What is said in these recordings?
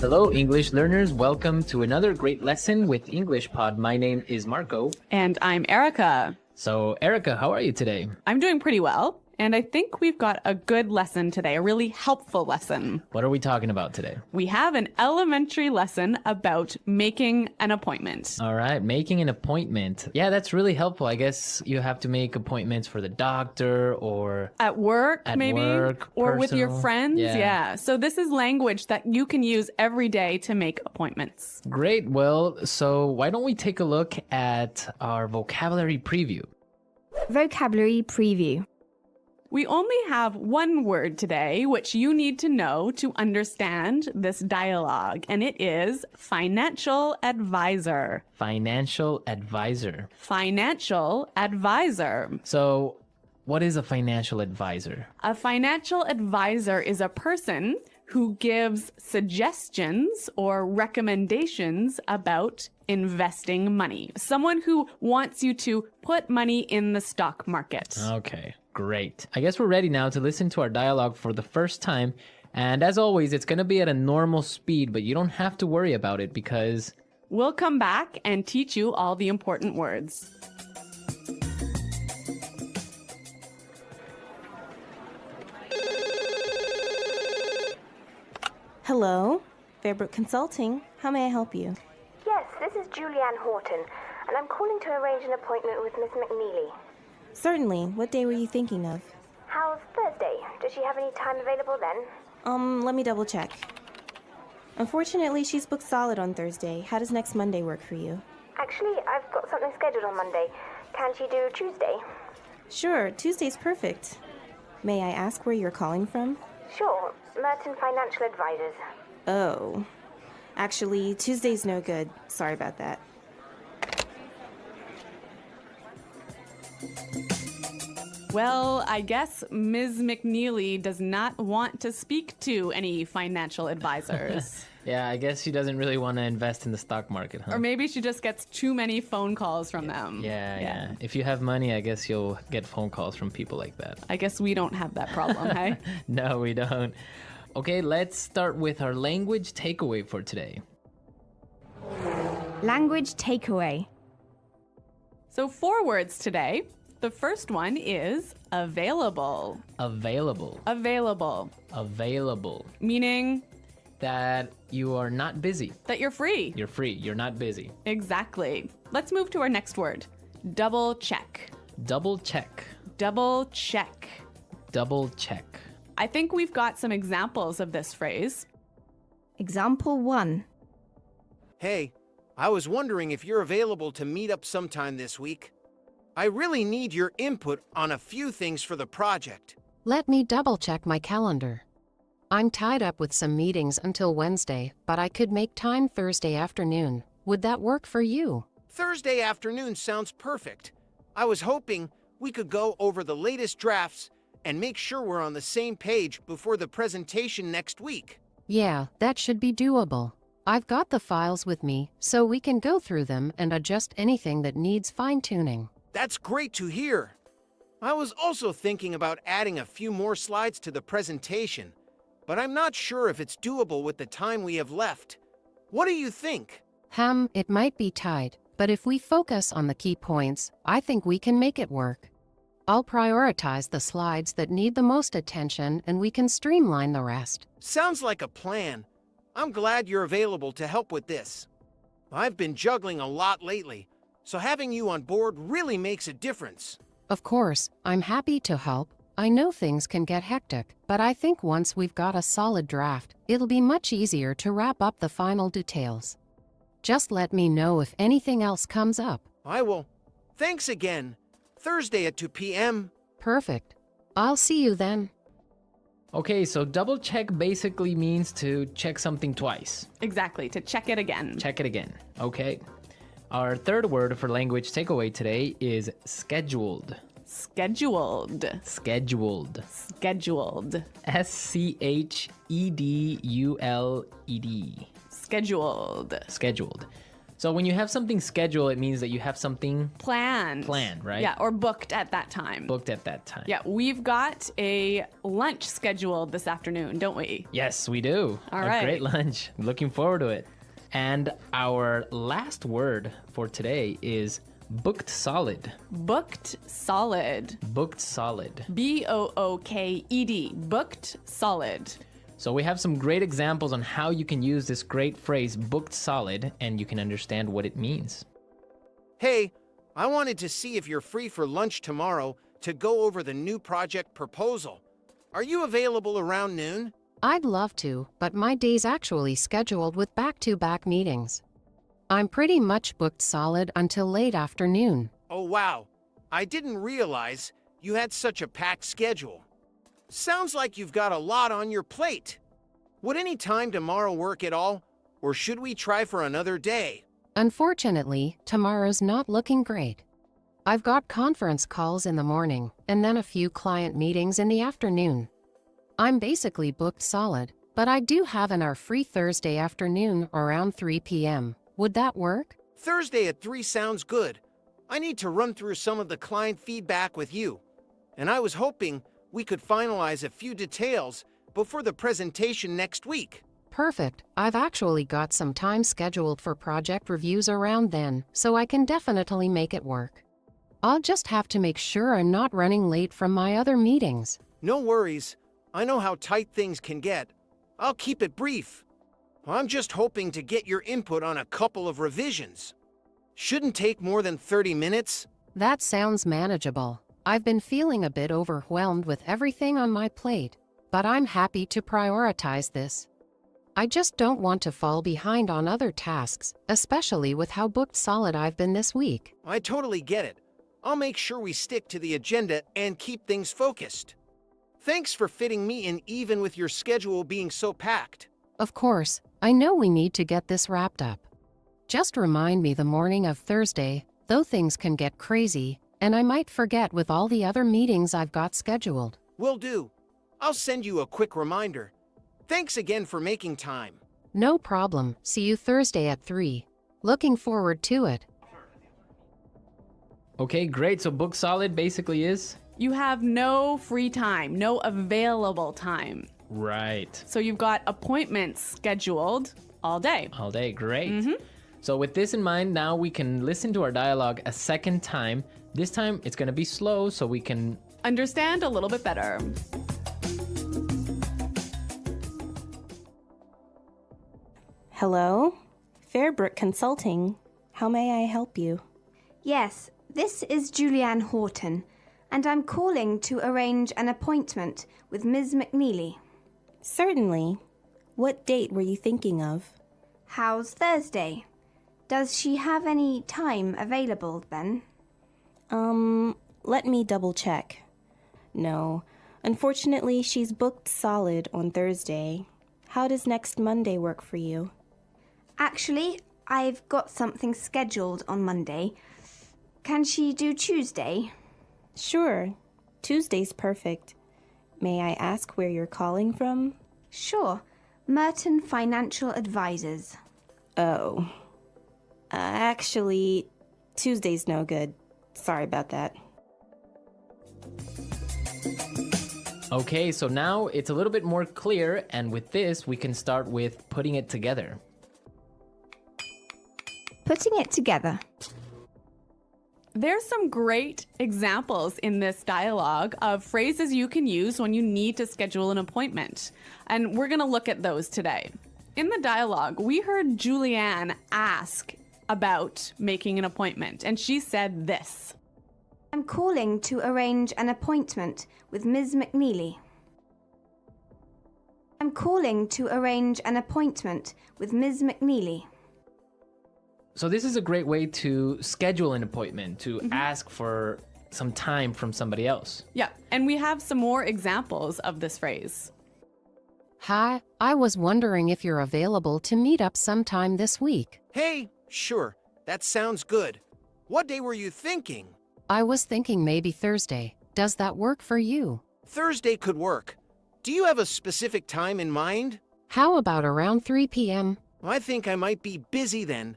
Hello, English learners. Welcome to another great lesson with English Pod. My name is Marco. And I'm Erica. So, Erica, how are you today? I'm doing pretty well. And I think we've got a good lesson today, a really helpful lesson. What are we talking about today? We have an elementary lesson about making an appointment. All right, making an appointment. Yeah, that's really helpful. I guess you have to make appointments for the doctor or At work, maybe, or with your personal. friends. Yeah. So this is language that you can use every day to make appointments. Great. Well, so why don't we take a look at our vocabulary preview? Vocabulary preview. We only have one word today, which you need to know to understand this dialogue, and it is financial advisor. Financial advisor. Financial advisor. So, what is a financial advisor? A financial advisor is a person who gives suggestions or recommendations about investing money. Someone who wants you to put money in the stock market. Okay, great. I guess we're ready now to listen to our dialogue for the first time. And as always, it's going to be at a normal speed, but you don't have to worry about it because We'll come back and teach you all the important words. Hello, Fairbrook Consulting. How may I help you? Yes, this is Julianne Horton, and I'm calling to arrange an appointment with Miss McNeely. Certainly. What day were you thinking of? How's Thursday? Does she have any time available then? Let me double check. Unfortunately, she's booked solid on Thursday. How does next Monday work for you? Actually, I've got something scheduled on Monday. Can she do Tuesday? Sure, Tuesday's perfect. May I ask where you're calling from? Sure, Merton Financial Advisors. Oh. Actually, Tuesday's no good. Sorry about that. Well, I guess Ms. McNeely does not want to speak to any financial advisors. yeah, I guess she doesn't really want to invest in the stock market, huh? Or maybe she just gets too many phone calls from them. Yeah. If you have money, I guess you'll get phone calls from people like that. I guess we don't have that problem, hey? No, we don't. Okay, let's start with our language takeaway for today. Language takeaway. So 4 words today. The first one is available. Available. Available. Available. Meaning That you are not busy. that you're free. You're free. You're not busy. Exactly. Let's move to our next word. Double check. Double check. Double check. Double check. I think we've got some examples of this phrase. Example 1. Hey, I was wondering if you're available to meet up sometime this week. I really need your input on a few things for the project. Let me double-check my calendar. I'm tied up with some meetings until Wednesday, but I could make time Thursday afternoon. Would that work for you? Thursday afternoon sounds perfect. I was hoping we could go over the latest drafts and make sure we're on the same page before the presentation next week. Yeah, that should be doable. I've got the files with me, so we can go through them and adjust anything that needs fine-tuning. That's great to hear. I was also thinking about adding a few more slides to the presentation, but I'm not sure if it's doable with the time we have left. What do you think? It might be tight, but if we focus on the key points, I think we can make it work. I'll prioritize the slides that need the most attention and we can streamline the rest. Sounds like a plan. I'm glad you're available to help with this. I've been juggling a lot lately, so having you on board really makes a difference. Of course, I'm happy to help. I know things can get hectic, but I think once we've got a solid draft, it'll be much easier to wrap up the final details. Just let me know if anything else comes up. I will. Thanks again. Thursday at 2 p.m. Perfect. I'll see you then. Okay, so double check basically means to check something twice. Exactly, to check it again. Check it again. Okay. Our third word for language takeaway today is scheduled. Scheduled. Scheduled. Scheduled. Scheduled. Scheduled. Scheduled. So when you have something scheduled, it means that you have something Planned. planned, right? Yeah, or booked at that time. Booked at that time. Yeah, we've got a lunch scheduled this afternoon, don't we? Yes, we do. All a right. great lunch. Looking forward to it. And our last word for today is booked solid. Booked solid. Booked solid. Booked. Booked solid. So we have some great examples on how you can use this great phrase booked solid, and you can understand what it means. Hey, I wanted to see if you're free for lunch tomorrow to go over the new project proposal. Are you available around noon? I'd love to, but my day's actually scheduled with back-to-back meetings. I'm pretty much booked solid until late afternoon. Oh, wow. I didn't realize you had such a packed schedule. Sounds like you've got a lot on your plate. Would any time tomorrow work at all, or should we try for another day? Unfortunately, tomorrow's not looking great. I've got conference calls in the morning and then a few client meetings in the afternoon. I'm basically booked solid, but I do have an hour free Thursday afternoon around 3 p.m. Would that work? Thursday at 3 sounds good. I need to run through some of the client feedback with you, and I was hoping we could finalize a few details before the presentation next week. Perfect. I've actually got some time scheduled for project reviews around then, so I can definitely make it work. I'll just have to make sure I'm not running late from my other meetings. No worries. I know how tight things can get. I'll keep it brief. I'm just hoping to get your input on a couple of revisions. Shouldn't take more than 30 minutes. That sounds manageable. I've been feeling a bit overwhelmed with everything on my plate, but I'm happy to prioritize this. I just don't want to fall behind on other tasks, especially with how booked solid I've been this week. I totally get it. I'll make sure we stick to the agenda and keep things focused. Thanks for fitting me in even with your schedule being so packed. Of course, I know we need to get this wrapped up. Just remind me the morning of Thursday, though things can get crazy, and I might forget with all the other meetings I've got scheduled. Will do. I'll send you a quick reminder. Thanks again for making time. No problem. See you Thursday at 3. Looking forward to it. Okay, great. So booked solid basically is? You have no free time, no available time. Right. So you've got appointments scheduled all day. All day, great. So with this in mind, now we can listen to our dialogue a second time. This time it's going to be slow so we can Understand a little bit better. Hello? Fairbrook Consulting. How may I help you? Yes, this is Julianne Horton, and I'm calling to arrange an appointment with Ms. McNeely. Certainly. What date were you thinking of? How's Thursday? Does she have any time available then? Let me double check. No, unfortunately, she's booked solid on Thursday. How does next Monday work for you? Actually, I've got something scheduled on Monday. Can she do Tuesday? Sure. Tuesday's perfect. May I ask where you're calling from? Sure. Merton Financial Advisors. Oh. Actually, Tuesday's no good. Sorry about that. Okay, so now it's a little bit more clear, and with this, we can start with putting it together. Putting it together. There's some great examples in this dialogue of phrases you can use when you need to schedule an appointment. And we're going to look at those today. In the dialogue, we heard Julianne ask about making an appointment, and she said this. I'm calling to arrange an appointment with Ms. McNeely. I'm calling to arrange an appointment with Ms. McNeely. So this is a great way to schedule an appointment, to ask for some time from somebody else. Yeah, and we have some more examples of this phrase. Hi, I was wondering if you're available to meet up sometime this week. Hey, sure. That sounds good. What day were you thinking? I was thinking maybe Thursday. Does that work for you? Thursday could work. Do you have a specific time in mind? How about around 3 p.m.? I think I might be busy then.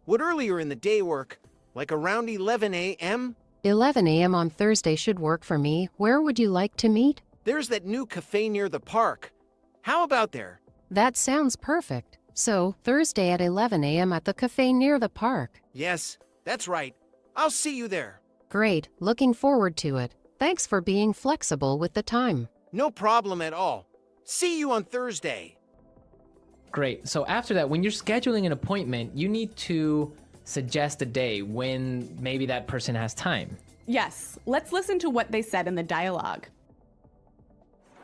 Would earlier in the day work, like around 11 a.m.? 11 a.m. on Thursday should work for me. Where would you like to meet? There's that new cafe near the park. How about there? That sounds perfect. So, Thursday at 11 a.m. at the cafe near the park. Yes, that's right. I'll see you there. Great, looking forward to it. Thanks for being flexible with the time. No problem at all. See you on Thursday. Great. So after that, when you're scheduling an appointment, you need to suggest a day when maybe that person has time. Yes, let's listen to what they said in the dialogue.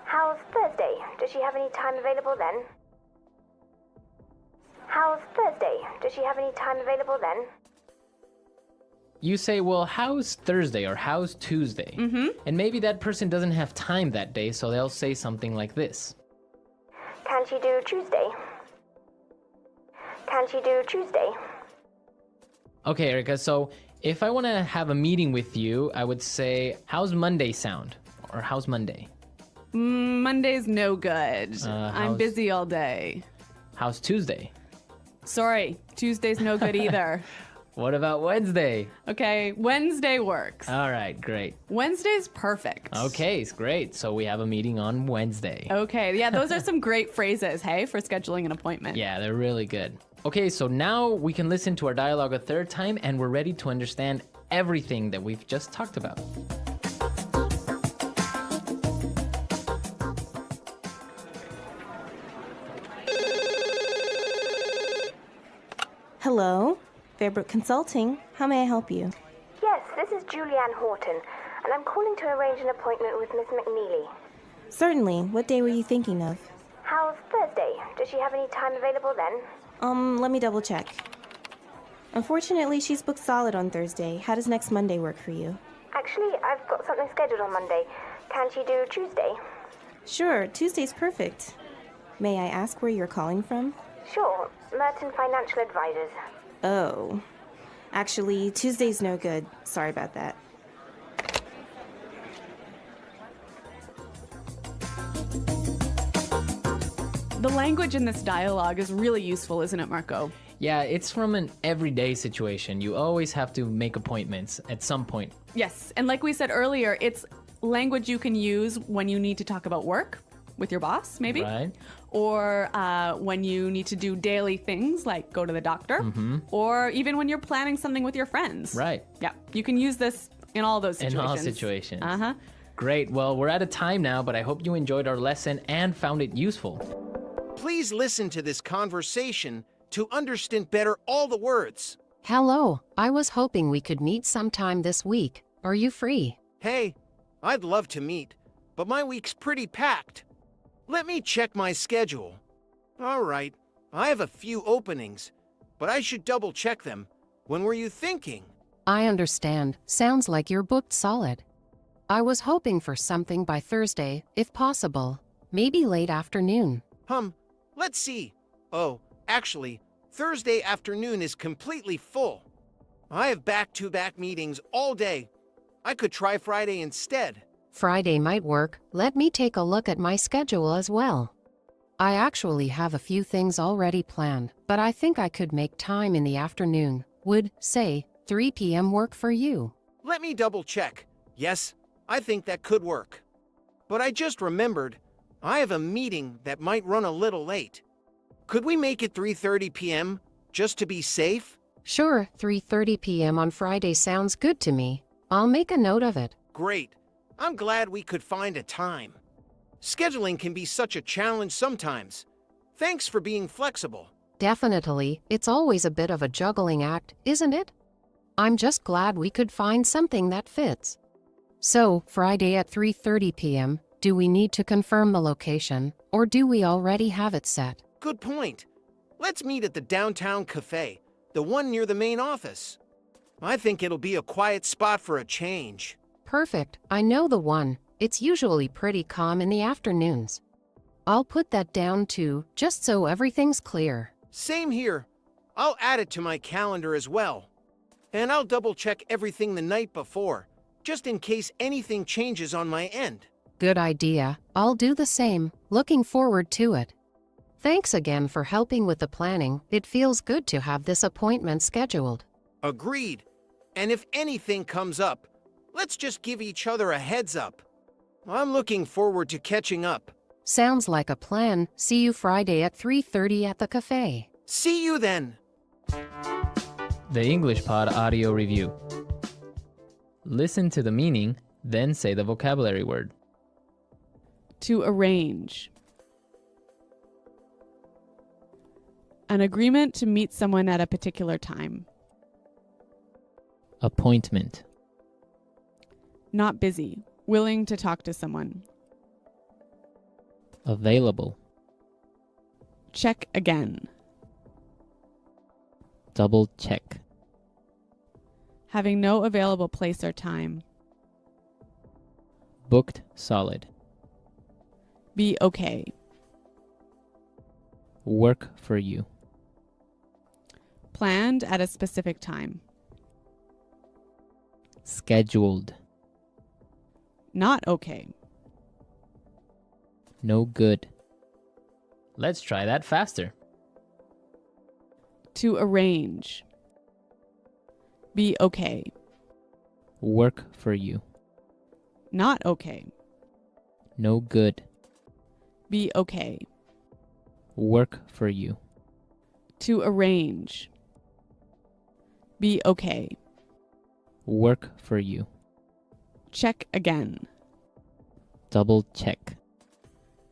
How's Thursday? Does she have any time available then? How's Thursday? Does she have any time available then? You say, well, how's Thursday or how's Tuesday? And maybe that person doesn't have time that day, so they'll say something like this. Can she do Tuesday? Can she do Tuesday? Okay, Erica, so if I want to have a meeting with you, I would say, how's Monday sound? Or how's Monday? Monday's no good. I'm how's- busy all day. How's Tuesday? Sorry, Tuesday's no good either. What about Wednesday? Okay, Wednesday works. All right, great. Wednesday's perfect. Okay, it's great. So we have a meeting on Wednesday. Okay, yeah, those are some great phrases, hey, for scheduling an appointment. Yeah, they're really good. Okay, so now we can listen to our dialogue a third time and we're ready to understand everything that we've just talked about. Hello, Fairbrook Consulting. How may I help you? Yes, this is Julianne Horton, and I'm calling to arrange an appointment with Miss McNeely. Certainly. What day were you thinking of? How's Thursday? Does she have any time available then? Let me double check. Unfortunately, she's booked solid on Thursday. How does next Monday work for you? Actually, I've got something scheduled on Monday. Can she do Tuesday? Sure, Tuesday's perfect. May I ask where you're calling from? Sure, Merton Financial Advisors. Oh. Actually, Tuesday's no good. Sorry about that. The language in this dialogue is really useful, isn't it, Marco? Yeah, it's from an everyday situation. You always have to make appointments at some point. Yes, and like we said earlier, it's language you can use when you need to talk about work with your boss, maybe. Right. Or when you need to do daily things like go to the doctor, or even when you're planning something with your friends. Right. Yeah, you can use this in all those situations. In all situations. Uh-huh. Great. Well, we're out of time now, but I hope you enjoyed our lesson and found it useful. Please listen to this conversation to understand better all the words. Hello, I was hoping we could meet sometime this week. Are you free? Hey, I'd love to meet, but my week's pretty packed. Let me check my schedule. All right, I have a few openings, but I should double check them. When were you thinking? I understand. Sounds like you're booked solid. I was hoping for something by Thursday, if possible. Maybe late afternoon. Let's see. Oh, actually, Thursday afternoon is completely full. I have back-to-back meetings all day. I could try Friday instead. Friday might work. Let me take a look at my schedule as well. I actually have a few things already planned, but I think I could make time in the afternoon. Would, say, 3 p.m. work for you? Let me double-check. Yes, I think that could work. But I just remembered, I have a meeting that might run a little late. Could we make it 3:30 p.m., just to be safe? Sure, 3:30 p.m. on Friday sounds good to me. I'll make a note of it. Great. I'm glad we could find a time. Scheduling can be such a challenge sometimes. Thanks for being flexible. Definitely, it's always a bit of a juggling act, isn't it? I'm just glad we could find something that fits. So, Friday at 3:30 p.m., do we need to confirm the location, or do we already have it set? Good point. Let's meet at the downtown cafe, the one near the main office. I think it'll be a quiet spot for a change. Perfect, I know the one. It's usually pretty calm in the afternoons. I'll put that down too, just so everything's clear. Same here. I'll add it to my calendar as well. And I'll double-check everything the night before, just in case anything changes on my end. Good idea. I'll do the same. Looking forward to it. Thanks again for helping with the planning. It feels good to have this appointment scheduled. Agreed. And if anything comes up, let's just give each other a heads up. I'm looking forward to catching up. Sounds like a plan. See you Friday at 3:30 at the cafe. See you then. The English Pod audio review. Listen to the meaning, then say the vocabulary word. To arrange. An agreement to meet someone at a particular time. Appointment. Not busy. Willing to talk to someone. Available. Check again. Double check. Having no available place or time. Booked solid. Be okay. Work for you. Planned at a specific time. Scheduled. Not okay. No good. Let's try that faster. To arrange. Be okay. Work for you. Not okay. No good. Be okay. Work for you. To arrange. Be okay. Work for you. Check again. Double check.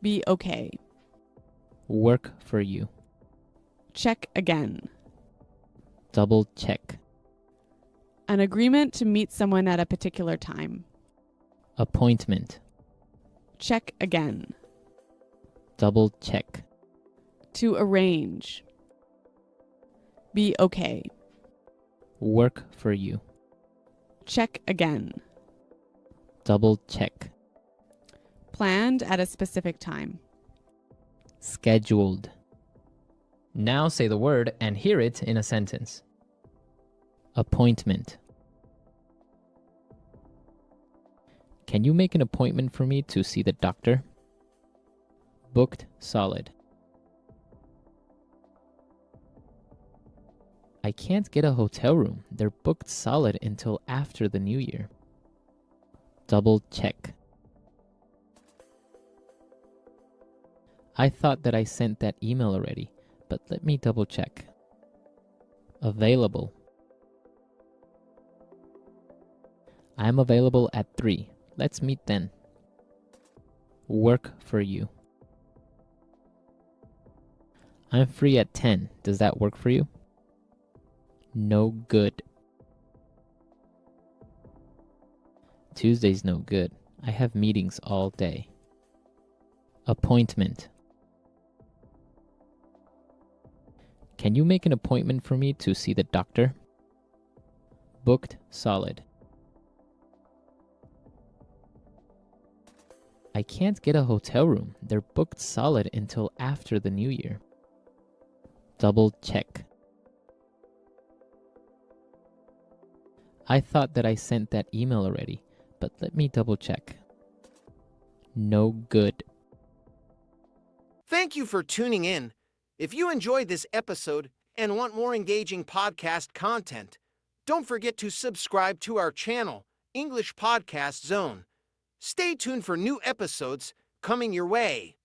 Be okay. Work for you. Check again. Double check. An agreement to meet someone at a particular time. Appointment. Check again. Double check. To arrange. Be okay. Work for you. Check again. Double check. Planned at a specific time. Scheduled. Now say the word and hear it in a sentence. Appointment. Can you make an appointment for me to see the doctor? Booked solid. I can't get a hotel room. They're booked solid until after the new year. Double check. I thought that I sent that email already, but let me double check. Available. I'm available at 3. Let's meet then. Work for you. I'm free at 10. Does that work for you? No good. Tuesday's no good. I have meetings all day. Appointment. Can you make an appointment for me to see the doctor? Booked solid. I can't get a hotel room. They're booked solid until after the new year. Double check. I thought that I sent that email already, but let me double check. No good. Thank you for tuning in. If you enjoyed this episode and want more engaging podcast content, don't forget to subscribe to our channel, English Podcast Zone. Stay tuned for new episodes coming your way.